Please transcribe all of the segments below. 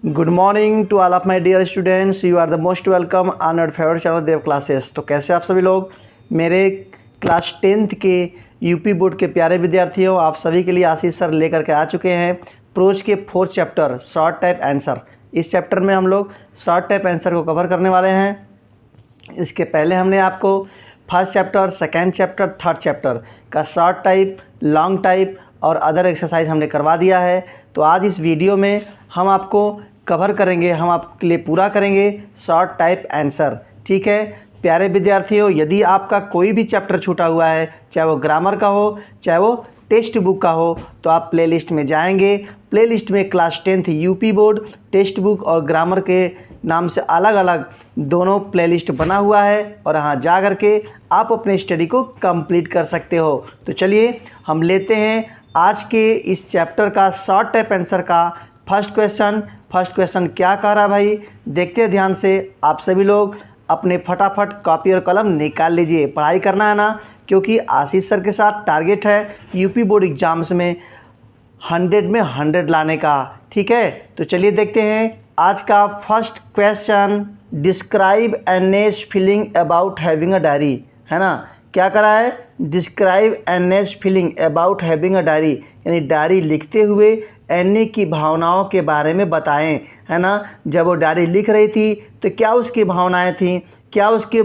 Good morning to all of my dear students. You are the most welcome on our favourite channel Dev classes. तो कैसे आप सभी लोग मेरे क्लास 10th के यूपी बोर्ड के प्यारे विद्यार्थियों, आप सभी के लिए आशीष सर लेकर के आ चुके हैं प्रोज के 4th chapter short type answer. इस चैप्टर में हम लोग शॉर्ट टाइप आंसर को कवर करने वाले हैं। इसके पहले हमने आपको first chapter, second chapter, third chapter का शॉर्ट टाइप, लॉन्ग टाइप और अदर एक्सरसाइज हमने करवा दिया है। तो आज इस वीडियो में हम आपको कवर करेंगे, हम आपके लिए पूरा करेंगे शॉर्ट टाइप आंसर। ठीक है प्यारे विद्यार्थियों, यदि आपका कोई भी चैप्टर छूटा हुआ है, चाहे वो ग्रामर का हो, चाहे वो टेक्स्ट बुक का हो, तो आप प्लेलिस्ट में जाएंगे। प्लेलिस्ट में class 10th UP board text book और ग्रामर के नाम से अलग अलग दोनों प्लेलिस्ट बना हुआ है और यहाँ जा कर के आप अपने स्टडी को कंप्लीट कर सकते हो। तो चलिए हम लेते हैं आज के इस चैप्टर का शॉर्ट टाइप आंसर का फर्स्ट क्वेश्चन क्या कह रहा है भाई, देखते हैं ध्यान से। आप सभी लोग अपने फटाफट कॉपी और कलम निकाल लीजिए, पढ़ाई करना है ना, क्योंकि आशीष सर के साथ टारगेट है यूपी बोर्ड एग्जाम्स में 100 में 100 लाने का। ठीक है तो चलिए देखते हैं आज का first question. Describe acnes feeling about having a diary, है ना। क्या करा है, describe acnes feeling about having a diary, यानी डायरी लिखते हुए एनी की भावनाओं के बारे में बताएं, है ना। जब वो डायरी लिख रही थी तो क्या उसकी भावनाएं थीं, क्या उसके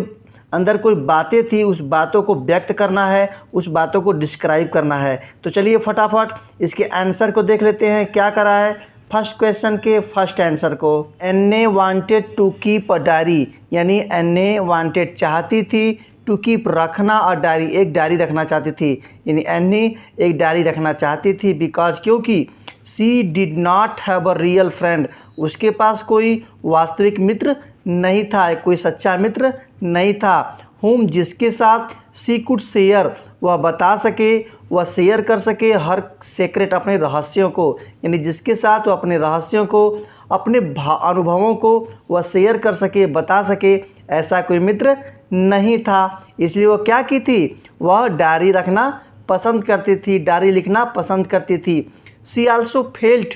अंदर कोई बातें थी, उस बातों को व्यक्त करना है, उस बातों को डिस्क्राइब करना है। तो चलिए फटाफट इसके आंसर को देख लेते हैं क्या करा है फर्स्ट क्वेश्चन के फर्स्ट आंसर को। Anne wanted to keep a diary, यानी एन्ने वांटेड चाहती थी, टू कीप रखना और डायरी एक डायरी रखना चाहती थी, यानी एन्नी एक डायरी रखना चाहती थी। बिकॉज क्योंकि she did not have a real friend, उसके पास कोई वास्तविक मित्र नहीं था, कोई सच्चा मित्र नहीं था। हुम जिसके साथ सी कुड शेयर, वह बता सके, वह शेयर कर सके हर सीक्रेट अपने रहस्यों को, यानी जिसके साथ वह अपने रहस्यों को, अपने अनुभवों को वह शेयर कर सके, बता सके, ऐसा कोई मित्र नहीं था। इसलिए वह क्या की थी, वह डायरी रखना पसंद करती थी, डायरी लिखना पसंद करती थी। सी आल्सो फेल्ट,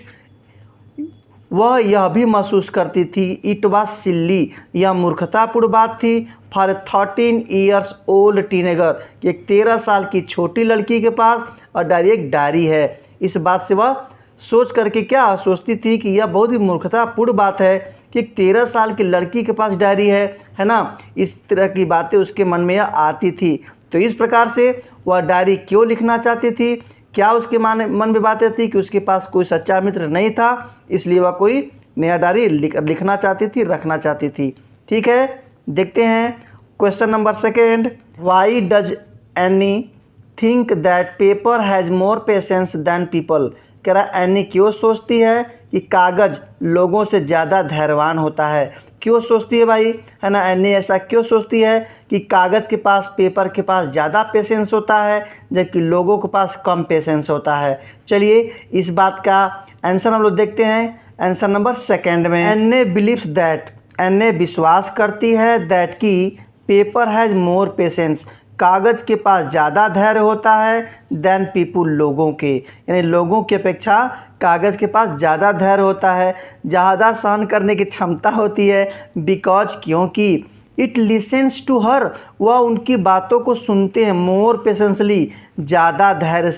वह यह भी महसूस करती थी, इट वाज सिल्ली, यह मूर्खतापूर्ण बात थी, फॉर 13 ईयर्स ओल्ड टीनेगर, एक 13 साल की छोटी लड़की के पास और डायरी एक डायरी है। इस बात से वह सोच करके क्या सोचती थी कि यह बहुत ही मूर्खतापूर्ण बात है कि 13 साल की लड़की के पास डायरी है ना। इस तरह की बातें उसके मन में यह आती थी। तो इस प्रकार से वह डायरी क्यों लिखना चाहती थी, क्या उसके मन में बातें थी कि उसके पास कोई सच्चा मित्र नहीं था, इसलिए वह कोई नया डायरी लिखना चाहती थी, रखना चाहती थी। ठीक है देखते हैं question number second. Why does Anne think that paper has more patience than people, कह रहा एनी क्यों सोचती है कि कागज़ लोगों से ज़्यादा धैर्यवान होता है। क्यों सोचती है भाई, है ना, एनी ऐसा क्यों सोचती है कि कागज़ के पास, पेपर के पास ज़्यादा पेशेंस होता है जबकि लोगों के पास कम पेशेंस होता है। चलिए इस बात का आंसर हम लोग देखते हैं आंसर नंबर सेकेंड में। एने बिलीव्स दैट, एने विश्वास करती है, दैट की पेपर हैज़ मोर पेशेंस, कागज़ के पास ज़्यादा धैर्य होता है दैन पीपुल, लोगों के, यानी लोगों की अपेक्षा कागज़ के पास ज़्यादा धैर्य होता है, ज़्यादा सहन करने की क्षमता होती है। बिकॉज क्योंकि इट लिसन्स टू हर, वह उनकी बातों को सुनते हैं, मोर पेशेंसली, ज़्यादा धैर्य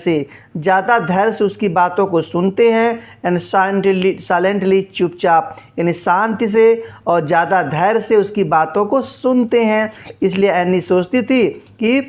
से उसकी बातों को सुनते हैं। एंड साइलेंटली, चुपचाप, यानी शांति से और ज़्यादा धैर्य से उसकी बातों को सुनते हैं। इसलिए एनी सोचती थी कि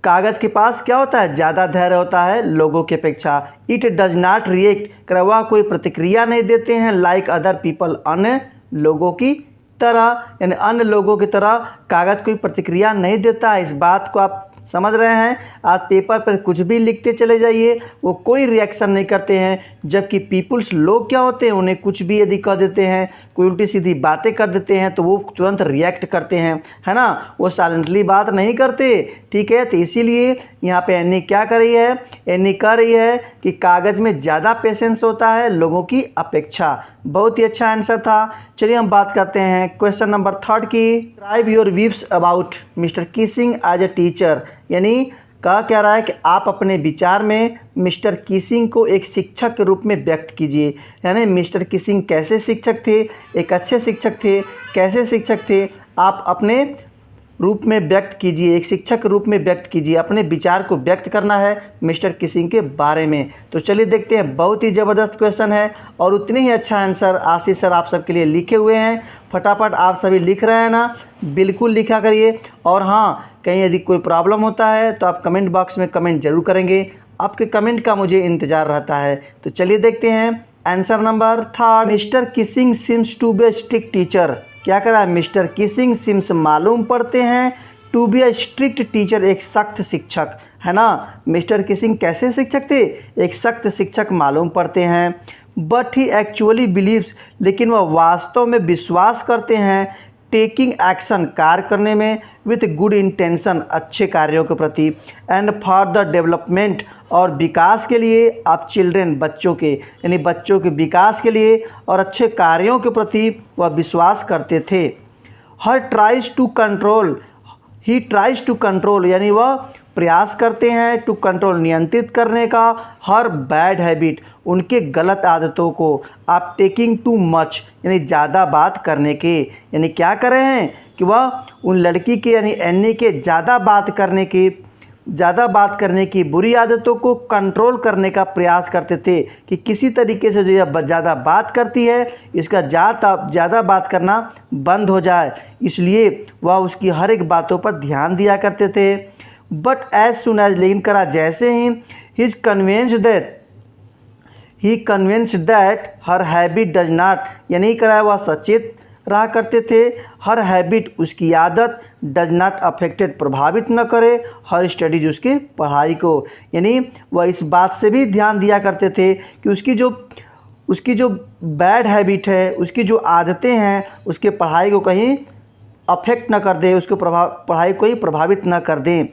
कागज़ के पास क्या होता है, ज़्यादा धैर्य होता है लोगों की अपेक्षा। इट डज नॉट रिएक्ट, कर वह कोई प्रतिक्रिया नहीं देते हैं, लाइक अदर पीपल, अन्य लोगों की तरह, यानी अन्य लोगों की तरह कागज़ कोई प्रतिक्रिया नहीं देता। इस बात को आप समझ रहे हैं। आज पेपर पर कुछ भी लिखते चले जाइए, वो कोई रिएक्शन नहीं करते हैं, जबकि पीपुल्स लोग क्या होते हैं, उन्हें कुछ भी यदि कह देते हैं, कोई उल्टी सीधी बातें कर देते हैं तो वो तुरंत रिएक्ट करते हैं, है ना, वो साइलेंटली बात नहीं करते। ठीक है तो इसीलिए यहाँ पे एनी क्या कर रही है, एनी कह रही है कि कागज़ में ज़्यादा पेशेंस होता है लोगों की अपेक्षा। बहुत ही अच्छा आंसर था। चलिए हम बात करते हैं क्वेश्चन नंबर थर्ड की। Tribe your views about Mr Keesing as a teacher, यानी कहा क्या रहा है कि आप अपने विचार में मिस्टर किसिंग को एक शिक्षक के रूप में व्यक्त कीजिए। यानी मिस्टर किसिंग कैसे शिक्षक थे, एक अच्छे शिक्षक थे, कैसे शिक्षक थे, आप अपने रूप में व्यक्त कीजिए, एक शिक्षक के रूप में व्यक्त कीजिए। अपने विचार को व्यक्त करना है मिस्टर किसिंग के बारे में। तो चलिए देखते हैं, बहुत ही ज़बरदस्त क्वेश्चन है और उतने ही अच्छा आंसर आशीष सर आप सबके लिए लिखे हुए हैं। फटाफट आप सभी लिख रहे हैं ना, बिल्कुल लिखा करिए। और हाँ, कहीं यदि कोई प्रॉब्लम होता है तो आप कमेंट बॉक्स में कमेंट जरूर करेंगे, आपके कमेंट का मुझे इंतज़ार रहता है। तो चलिए देखते हैं answer number 3, Mr Keesing seems to be strict teacher. क्या करा है, मिस्टर किसिंग सिम्स मालूम पड़ते हैं to be a strict teacher, एक सख्त शिक्षक, है ना। मिस्टर किसिंग कैसे शिक्षक थे, एक सख्त शिक्षक मालूम पड़ते हैं। बट ही एक्चुअली बिलीव्स, लेकिन वह वास्तव में विश्वास करते हैं टेकिंग एक्शन, कार्य करने में, विथ गुड इंटेंशन, अच्छे कार्यों के प्रति, एंड फॉर द डेवलपमेंट, और विकास के लिए, आप चिल्ड्रेन, बच्चों के, यानी बच्चों के विकास के लिए और अच्छे कार्यों के प्रति वह विश्वास करते थे। Her tries to control, he tries to control, यानी वह प्रयास करते हैं टू कंट्रोल, नियंत्रित करने का, हर बैड हैबिट, उनके गलत आदतों को, आप टेकिंग टू मच, यानी ज़्यादा बात करने के, यानी क्या कर रहे हैं कि वह उन लड़की के यानी एन्नी के ज़्यादा बात करने की बुरी आदतों को कंट्रोल करने का प्रयास करते थे कि किसी तरीके से जो ज़्यादा बात करती है इसका ज़्यादा बात करना बंद हो जाए, इसलिए वह उसकी हर एक बातों पर ध्यान दिया करते थे। बट एज सुन एज, लेकिन करा जैसे ही, he convinced that her habit does not, यानी करा वह सचेत रहा करते थे, हर हैबिट, उसकी आदत, डज नॉट अफेक्टेड, प्रभावित न करे, हर स्टडीज, उसकी पढ़ाई को, यानी वह इस बात से भी ध्यान दिया करते थे कि उसकी जो बैड हैबिट है, उसकी जो आदतें हैं, उसके पढ़ाई को कहीं अफेक्ट न कर दे, उसको पढ़ाई को ही प्रभावित न कर दें।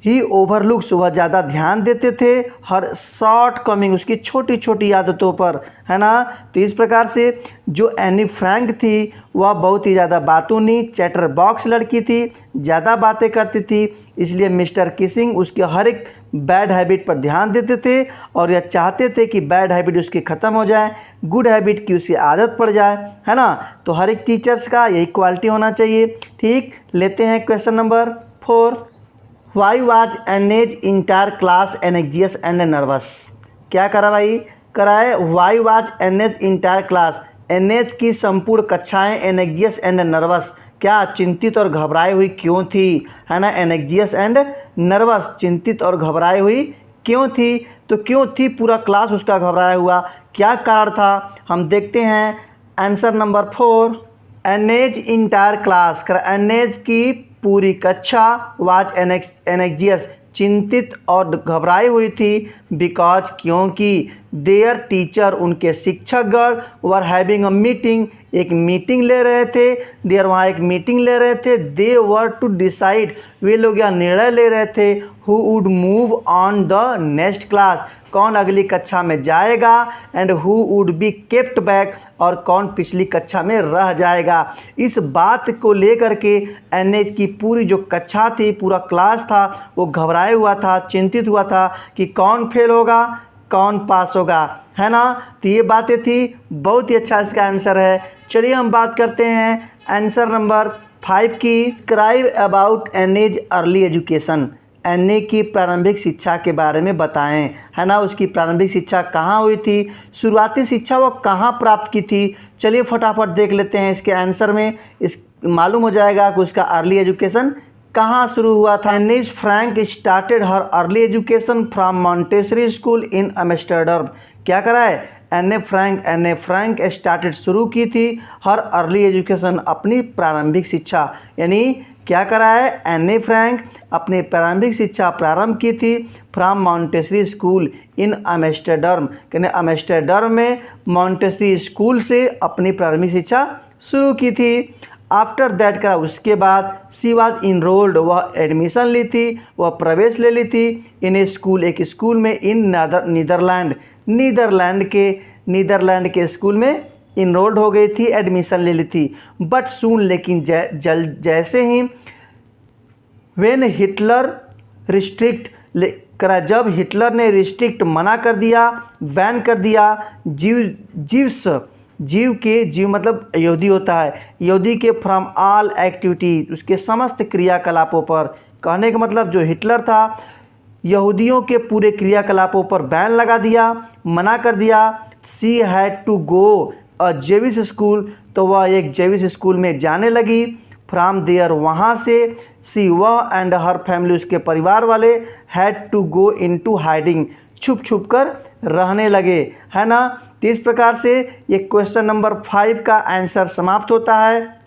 ही ओवरलुक्स, वह ज़्यादा ध्यान देते थे हर शॉर्ट कमिंग, उसकी छोटी छोटी आदतों पर, है ना। तो इस प्रकार से जो एनी फ्रैंक थी वह बहुत ही ज़्यादा बातूनी, चैटर बॉक्स लड़की थी, ज़्यादा बातें करती थी, इसलिए मिस्टर किसिंग उसके हर एक बैड हैबिट पर ध्यान देते थे और यह चाहते थे कि बैड हैबिट उसकी ख़त्म हो जाए, गुड हैबिट की उसकी आदत पड़ जाए, है ना। तो हर एक टीचर्स का यही क्वालिटी होना चाहिए। ठीक, लेते हैं question number 4। Why was Anne's entire class anxious and nervous. क्या करा भाई, कराए why was Anne's entire class, Anne's की संपूर्ण कक्षाएं एनेक्जियस एंड नर्वस, क्या चिंतित और घबराई हुई क्यों थी, है ना। एनेक्जियस एंड नर्वस, चिंतित और घबराई हुई क्यों थी, तो क्यों थी पूरा क्लास उसका घबराया हुआ, क्या कारण था, हम देखते हैं answer number 4। एनेज entire class, Anne's की पूरी कक्षा, वाज एनेक्जियस, चिंतित और घबराई हुई थी, बिकॉज, क्योंकि, देयर टीचर, उनके शिक्षकगण, वर हैविंग अ मीटिंग, एक मीटिंग ले रहे थे, देयर, वहाँ एक मीटिंग ले रहे थे, दे वर टू डिसाइड, वे लोग यह निर्णय ले रहे थे, who would move on the next class, कौन अगली कक्षा में जाएगा, and who would be kept back, और कौन पिछली कक्षा में रह जाएगा। इस बात को लेकर के एनएच की पूरी जो कक्षा थी, पूरा क्लास था, वो घबराया हुआ था, चिंतित हुआ था कि कौन फेल होगा, कौन पास होगा, है ना। तो ये बातें थी, बहुत ही अच्छा इसका आंसर है। चलिए हम बात करते हैं आंसर नंबर 5 की। Describe about Anne's early education, एनए की प्रारंभिक शिक्षा के बारे में बताएं, है ना। उसकी प्रारंभिक शिक्षा कहाँ हुई थी, शुरुआती शिक्षा वो कहाँ प्राप्त की थी। चलिए फटाफट देख लेते हैं इसके आंसर में, इस मालूम हो जाएगा कि उसका अर्ली एजुकेशन कहाँ शुरू हुआ था। Annie's Frank started her early education from Montessori school in Amsterdam. क्या करा है, एने फ्रैंक स्टार्टेड, शुरू की थी हर अर्ली एजुकेशन, अपनी प्रारंभिक शिक्षा, यानी क्या करा है, एने फ्रैंक अपनी प्रारंभिक शिक्षा प्रारंभ की थी from Montessori school in Amsterdam, यानी एम्स्टर्डम में मॉन्टेसरी स्कूल से अपनी प्रारंभिक शिक्षा शुरू की थी। आफ्टर दैट का, उसके बाद, सी वाज इनरोल्ड, वह एडमिशन ली थी, वह प्रवेश ले ली थी, इन ए स्कूल, एक स्कूल में, इन नीदरलैंड के स्कूल में इनरोल्ड हो गई थी, एडमिशन ले ली थी। बट सून, लेकिन जैसे ही, व्हेन हिटलर रिस्ट्रिक्ट करा, जब हिटलर ने रिस्ट्रिक्ट मना कर दिया, बैन कर दिया जीव मतलब यहूदी होता है, यहूदी के फ्रॉम ऑल एक्टिविटी, उसके समस्त क्रियाकलापों पर। कहने का मतलब जो हिटलर था यहूदियों के पूरे क्रियाकलापों पर बैन लगा दिया, मना कर दिया। She had to go a Jewish school, तो वह एक जेविश स्कूल में जाने लगी। फ्राम देयर, वहाँ से। सी, वह एंड हर फैमिली, उसके परिवार वाले। Had to go into hiding, छुप छुप कर रहने लगे, है ना। तो इस प्रकार से ये क्वेश्चन नंबर 5 का आंसर समाप्त होता है।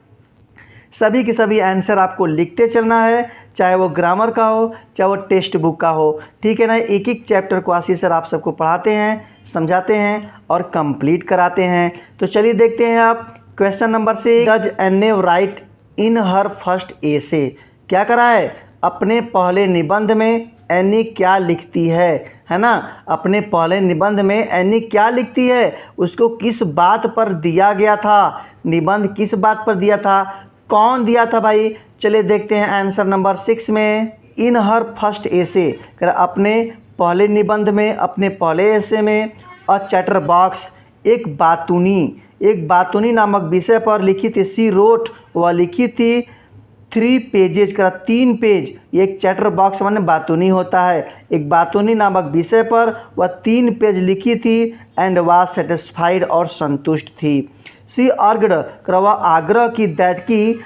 सभी के सभी आंसर आपको लिखते चलना है, चाहे वो ग्रामर का हो, चाहे वो टेक्स्ट बुक का हो, ठीक है ना। एक एक चैप्टर को आशीष सर आप सबको पढ़ाते हैं, समझाते हैं और कंप्लीट कराते हैं। तो चलिए देखते हैं आप क्वेश्चन नंबर 6। डज एन्ने राइट इन हर फर्स्ट एसे, क्या करा है, अपने पहले निबंध में एनी क्या लिखती है ना। अपने पहले निबंध में एनी क्या लिखती है, उसको किस बात पर दिया गया था, निबंध किस बात पर दिया था, कौन दिया था भाई। चलिए देखते हैं आंसर नंबर 6 में। इन हर फर्स्ट एसे, अपने पहले निबंध में, अपने पहले एसे में। अ चैटर बॉक्स, एक बातूनी नामक विषय पर लिखी थी। सी रोट, वह लिखी थी 3 पेजेज का, 3 पेज। एक चैटर बॉक्स माने बातूनी होता है। एक बातूनी नामक विषय पर वह 3 पेज लिखी थी। एंड वाज सेटिस्फाइड, और संतुष्ट थी। सी अर्गड, वह आग्रह की दैट की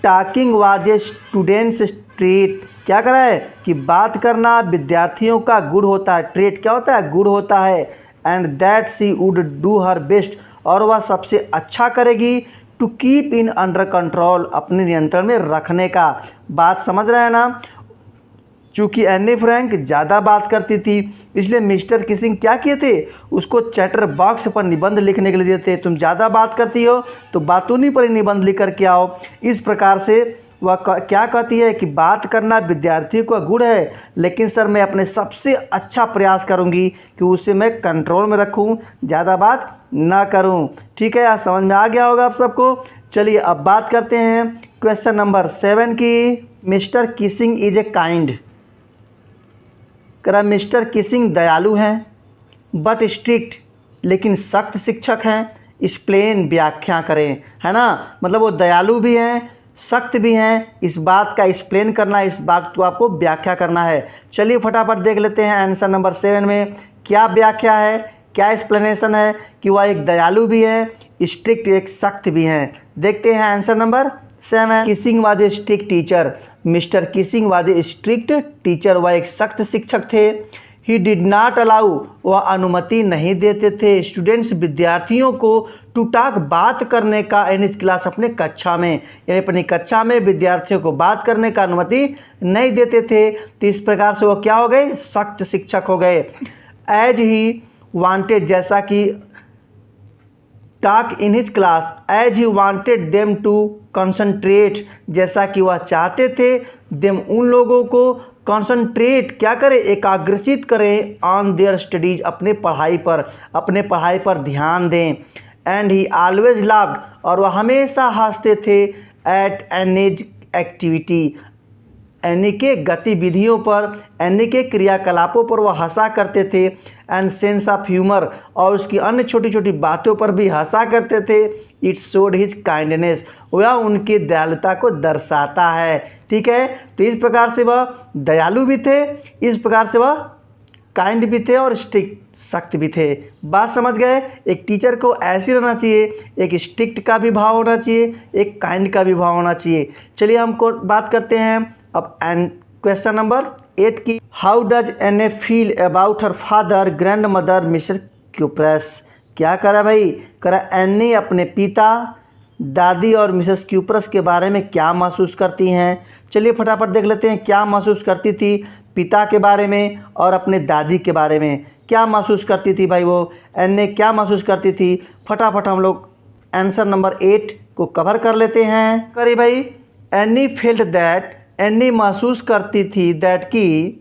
talking was a students trait, क्या करा है कि बात करना विद्यार्थियों का गुण होता है। ट्रेट क्या होता है, गुण होता है। And that she would do her best, और वह सबसे अच्छा करेगी। To keep in under control, अपने नियंत्रण में रखने का। बात समझ रहे हैं ना। चूँकि एनी फ्रैंक ज़्यादा बात करती थी, इसलिए मिस्टर किसिंग क्या किए थे, उसको चैटर बॉक्स पर निबंध लिखने के लिए दिए थे। तुम ज़्यादा बात करती हो तो बातूनी पर ही निबंध लिख कर के आओ। इस प्रकार से वह क्या कहती है कि बात करना विद्यार्थियों का गुण है, लेकिन सर मैं अपने सबसे अच्छा प्रयास करूंगी कि उसे मैं कंट्रोल में रखूं, ज़्यादा बात ना करूं। ठीक है, समझ में आ गया होगा आप सबको। चलिए अब बात करते हैं क्वेश्चन नंबर 7 की। Mister Keesing is a kind, mister Keesing दयालु हैं, बट स्ट्रिक्ट, लेकिन सख्त शिक्षक हैं। एक्सप्लेन, व्याख्या करें, है ना। मतलब वो दयालु भी हैं, सख्त भी हैं। इस बात का एक्सप्लेन करना, इस बात को आपको व्याख्या करना है। चलिए फटाफट देख लेते हैं आंसर नंबर 7 में क्या व्याख्या है, क्या एक्सप्लेनेशन है कि वह एक दयालु भी है, स्ट्रिक्ट, एक सख्त भी हैं। देखते हैं answer number 7। Kissing was a strict teacher, mister Keesing was a strict teacher, वह एक सख्त शिक्षक थे। ही डिड नॉट अलाउ, वह अनुमति नहीं देते थे। स्टूडेंट्स, विद्यार्थियों को टू टॉक, बात करने का इन क्लास, अपने कक्षा में, यानी अपनी कक्षा में विद्यार्थियों को बात करने का अनुमति नहीं देते थे। तो इस प्रकार से वो क्या हो गए, सख्त शिक्षक हो गए। एज ही वांटेड, जैसा कि talk in his class, as he wanted them to concentrate, जैसा कि वह चाहते थे देम, उन लोगों को कंसंट्रेट, क्या करें, एकाग्रचित करें ऑन देयर स्टडीज, अपने पढ़ाई पर ध्यान दें। एंड ही ऑलवेज लाफ्ड, और वह हमेशा हंसते थे। एट एनीज एक्टिविटी, एनी के गतिविधियों पर, एनी के क्रियाकलापों पर वह हंसा करते थे। एंड सेंस ऑफ ह्यूमर, और उसकी अन्य छोटी छोटी बातों पर भी हंसा करते थे। इट शोड हिज काइंडनेस, वह उनकी दयालुता को दर्शाता है। ठीक है, तो इस प्रकार से वह दयालु भी थे, इस प्रकार से वह काइंड भी थे और स्ट्रिक्ट, सख्त भी थे। बात समझ गए। एक टीचर को ऐसे रहना चाहिए, एक स्ट्रिक्ट का भी भाव होना चाहिए, एक काइंड का भी भाव होना चाहिए। चलिए हमको बात करते हैं अब क्वेश्चन नंबर 8 की। हाउ डज एने feel about her father, grand mother, mister cuprous, क्या करा भाई, करा एनी अपने पिता, दादी और मिसेस क्यूप्रस के बारे में क्या महसूस करती हैं। चलिए फटाफट देख लेते हैं क्या महसूस करती थी पिता के बारे में और अपने दादी के बारे में क्या महसूस करती थी भाई, वो एने क्या महसूस करती थी। फटाफट हम लोग आंसर नंबर 8 को कवर कर लेते हैं। करिए भाई, एनी फेल्ट दैट, एनी महसूस करती थी दैट की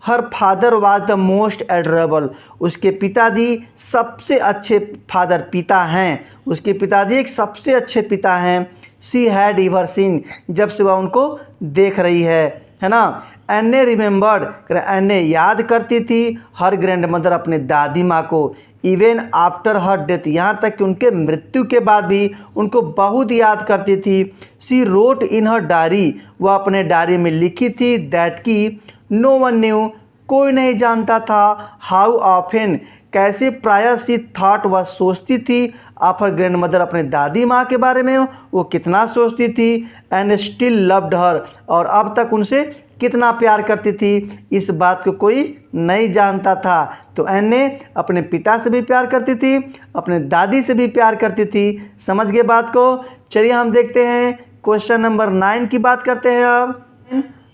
her father was the most adorable, उसके पिताजी सबसे अच्छे फादर, पिता हैं, उसके पिताजी एक सबसे अच्छे पिता हैं। सी हैड एवर सीन, जब से वह उनको देख रही है ना। एन्ने रिमेंबर्ड, एन्ने याद करती थी हर ग्रैंड मदर अपने दादी माँ को, इवन आफ्टर हर डेथ, यहाँ तक कि उनके मृत्यु के बाद भी उनको बहुत याद करती थी। She wrote in her diary, वह अपने डायरी में लिखी थी दैट की नो वन न्यू, कोई नहीं जानता था, हाउ ऑफन, कैसे प्रायः सी थॉट, वह सोचती थी ऑफ हर ग्रैंड मदर, अपने दादी माँ के बारे में वो कितना सोचती थी, एंड स्टिल लव्ड हर, और अब तक उनसे कितना प्यार करती थी, इस बात को कोई नहीं जानता था। तो एन्ने अपने पिता से भी प्यार करती थी, अपने दादी से भी प्यार करती थी। समझ गए बात को? चलिए हम देखते हैं क्वेश्चन नंबर 9 की बात करते हैं अब।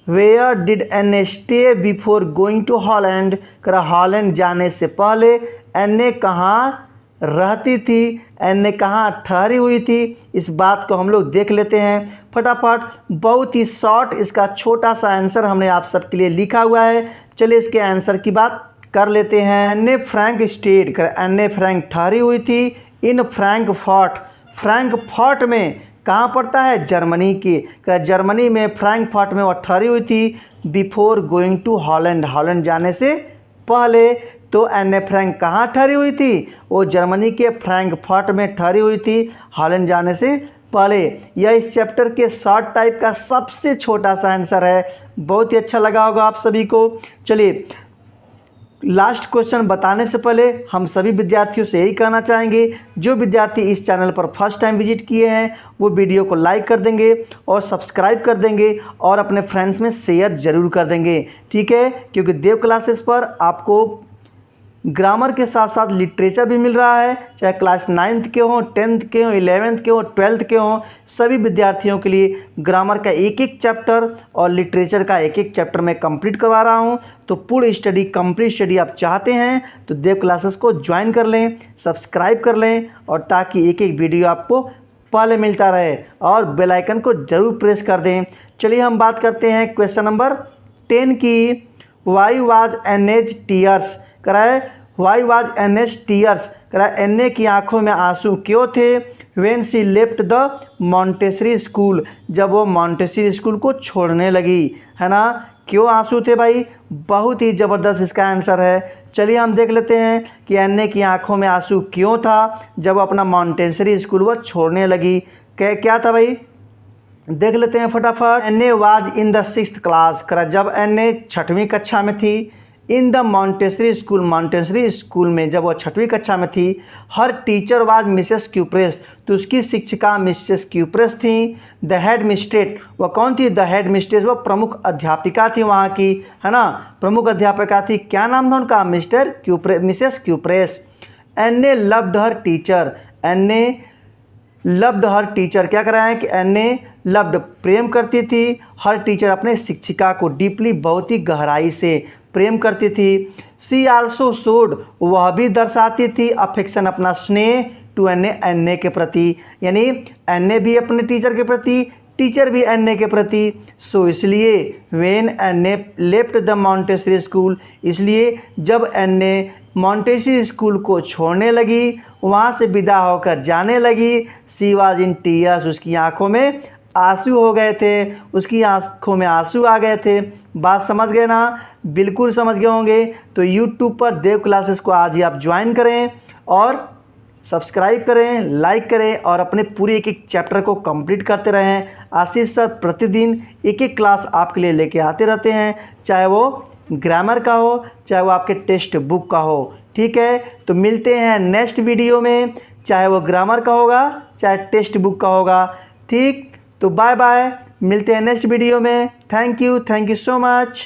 Where did Anne stay before going to Holland, Holland जाने से पहले एन्ने कहाँ रहती थी, एन्ने कहाँ ठहरी हुई थी, इस बात को हम लोग देख लेते हैं फटाफट। बहुत ही शॉर्ट इसका छोटा सा आंसर हमने आप सबके लिए लिखा हुआ है। चलिए इसके आंसर की बात कर लेते हैं। एन्ने फ्रैंक स्टेड, एन्ने फ्रैंक ठहरी हुई थी इन फ्रैंकफर्ट, फ्रैंकफर्ट में कहाँ पड़ता है? जर्मनी के, जर्मनी में फ्रैंकफर्ट में वह ठहरी हुई थी before going to Holland, Holland जाने से पहले। तो एन्ने फ्रैंक कहाँ ठहरी हुई थी? वो जर्मनी के फ्रैंकफर्ट में ठहरी हुई थी हॉलैंड जाने से पहले। यह इस चैप्टर के शॉर्ट टाइप का सबसे छोटा सा आंसर है। बहुत ही अच्छा लगा होगा आप सभी को। चलिए लास्ट क्वेश्चन बताने से पहले हम सभी विद्यार्थियों से यही कहना चाहेंगे, जो विद्यार्थी इस चैनल पर फर्स्ट टाइम विजिट किए हैं वो वीडियो को लाइक कर देंगे और सब्सक्राइब कर देंगे और अपने फ्रेंड्स में शेयर ज़रूर कर देंगे, ठीक है? क्योंकि देव क्लासेस पर आपको ग्रामर के साथ साथ लिटरेचर भी मिल रहा है, चाहे क्लास 9th के हों, 10th के हों, 11th के हों, 12th के हों, सभी विद्यार्थियों के लिए ग्रामर का एक एक चैप्टर और लिटरेचर का एक एक चैप्टर मैं कंप्लीट करवा रहा हूं। तो पूरी स्टडी, कंप्लीट स्टडी आप चाहते हैं तो देव क्लासेस को ज्वाइन कर लें, सब्सक्राइब कर लें, और ताकि एक एक वीडियो आपको पहले मिलता रहे, और बेल आइकन को ज़रूर प्रेस कर दें। चलिए हम बात करते हैं क्वेश्चन नंबर 10 की। वाई वाज एन्नेज टीयर्स, कराए वाई वाज एन्नेज टीयर्स, कराए एन्ने की आंखों में आंसू क्यों थे? When she left the Montessori school, जब वो मॉन्टेसरी स्कूल को छोड़ने लगी, है ना? क्यों आंसू थे भाई? बहुत ही ज़बरदस्त इसका आंसर है। चलिए हम देख लेते हैं कि एन्ने की आंखों में आंसू क्यों था जब वो अपना मॉन्टेसरी स्कूल वो छोड़ने लगी। क्या था भाई? देख लेते हैं फटाफट। एन्ने was in the 6th class, करा जब एन्ने 6वीं कक्षा में थी। In the Montessori school, Montessori school में जब वह 6वीं कक्षा में थी। हर टीचर वाज मिसेस क्यूप्रेस, तो उसकी शिक्षिका मिसेस क्यूप्रेस थी। द हेड मिस्ट्रेस, वह कौन थी? द हेड मिस्ट्रेस, वह प्रमुख अध्यापिका थी वहाँ की, है ना? प्रमुख अध्यापिका थी। क्या नाम था उनका? Mrs cuprous. एन्ने लव्ड हर टीचर, एन्ने लव्ड हर टीचर, क्या करा है कि एन्ने लव्ड प्रेम करती थी हर टीचर, अपने शिक्षिका को, डीपली बहुत ही गहराई से प्रेम करती थी। सी आल्सो शोड, वह भी दर्शाती थी अफेक्शन, अपना स्नेह टू एन्ने, एन्ने के प्रति, यानी एन्ने भी अपने टीचर के प्रति, टीचर भी एन्ने के प्रति। सो इसलिए व्हेन एन्ने लेफ्ट द मॉन्टेसरी स्कूल, इसलिए जब एन्ने मॉन्टेसरी स्कूल को छोड़ने लगी, वहाँ से विदा होकर जाने लगी, सी वाज इन टीयर्स, उसकी आंखों में आंसू हो गए थे, उसकी आंखों में आंसू आ गए थे। बात समझ गए ना? बिल्कुल समझ गए होंगे। तो यूट्यूब पर देव क्लासेस को आज ही आप ज्वाइन करें और सब्सक्राइब करें, लाइक करें और अपने पूरे एक एक चैप्टर को कंप्लीट करते रहें। आशीष सर प्रतिदिन एक एक क्लास आपके लिए लेके आते रहते हैं, चाहे वो ग्रामर का हो, चाहे वो आपके टेक्स्ट बुक का हो, ठीक है? तो मिलते हैं नेक्स्ट वीडियो में, चाहे वो ग्रामर का होगा, चाहे टेक्स्ट बुक का होगा, ठीक? तो बाय बाय, मिलते हैं नेक्स्ट वीडियो में। Thank you so much.